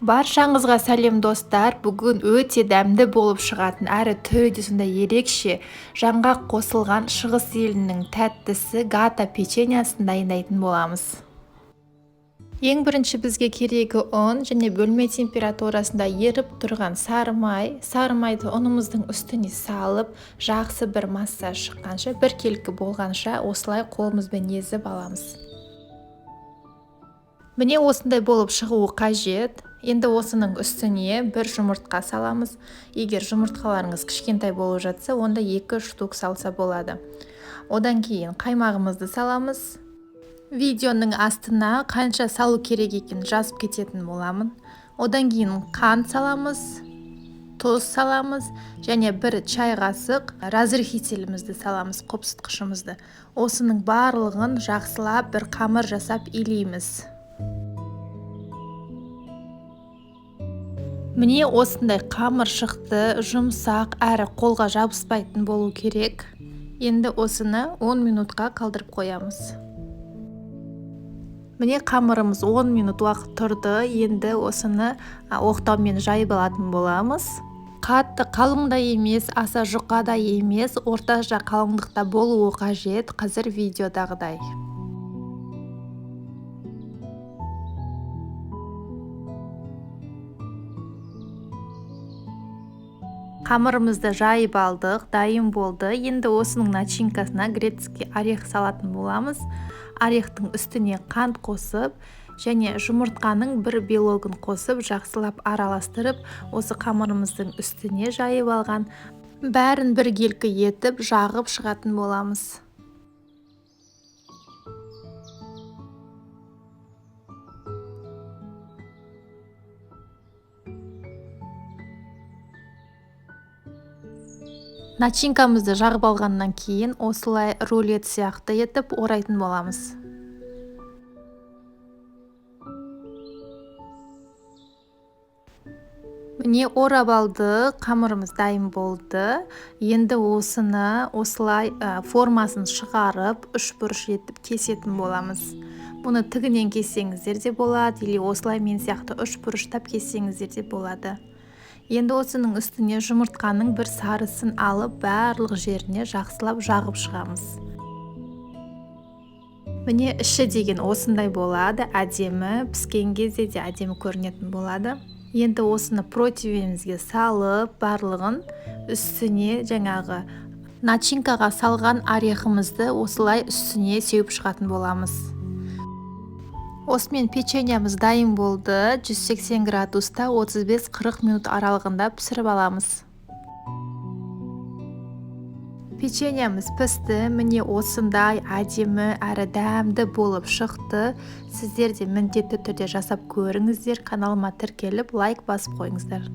Баршаңызға сәлем достар. Бүгін өте дәмді болып шығатын, әрі түрі де сондай ерекше жаңғақ қосылған шығыс елінің тәттісі гата печеньясын дайындайтын боламыз. Ең бірінші бізге керегі ұн және бөлме температурасында еріп тұрған сары май. Сары майды ұнымыздың үстіне салып, жақсы бір масса шыққанша, бір келкі болғанша осылай қолымызбен езіп аламыз. Міне осындай болып шығуы қажет. Енді осының үстіне бір жұмыртқа саламыз. Егер жұмыртқаларыңыз кішкентай болып жатса, онда 2 штук салса болады. Одан кейін қаймағымызды саламыз. Видеоның астына қанша салу керек екенін жазып кететін боламын. Одан кейін қант саламыз, тұз саламыз және бір чай қасық разрыхителімізді саламыз, қопсытқышымызды. Осының барлығын жақсылап бір қамыр жасап илейміз. Міне осындай қамыр шықты, жұмсақ әрі қолға жабыспайтын болу керек. Енді осыны 10 минутқа қалдырып қоямыз. Міне қамырымыз 10 минут уақыт тұрды. Енді осыны оқтаумен жайып алатын боламыз. Қатты қалың да емес, аса жұқа да емес, орташа қалыңдықта болуы қажет, қазір видеодағыдай. Қамырымызды жайып алдық, дайын болды. Енді осының начинкасына грецкий орех салатын боламыз. Орехтың үстіне қант қосып және жұмыртқаның бір белогын қосып, жақсылап араластырып, осы қамырымыздың үстіне жайып алған бәрін бір келкі етіп жағып шығатын боламыз. Начинкамызды жағып алғаннан кейін осылай рулет сияқты етіп орайтын боламыз. Міне орап алды, қамырымыз дайын болды. Енді осыны осылай формасын шығарып, үш бұрыш етіп кесетін боламыз. Бұны тігінен кессеңіздер де болады, или осылай мен сияқты үш бұрыштап кессеңіздер де болады. Енді осының үстіне жұмыртқаның бір сарысын алып, барлық жеріне жақсылап жағып шығамыз. Міне іші деген осындай болады, әдемі, піскен кезде де әдемі көрінетін болады. Енді осыны противенімізге салып, барлығын үстіне жаңағы начинкаға салған орехымызды осылай үстіне сеуіп шығатын боламыз. Осымен печеньямыз дайын болды. 180 градуста 35-40 минут аралығында пісіріп аламыз. Печеньямыз пісті. Міне осындай әдемі әрі дәмді болып шықты. Сіздер де міндетті түрде жасап көріңіздер. Каналыма тіркеліп лайк басып қойыңыздар.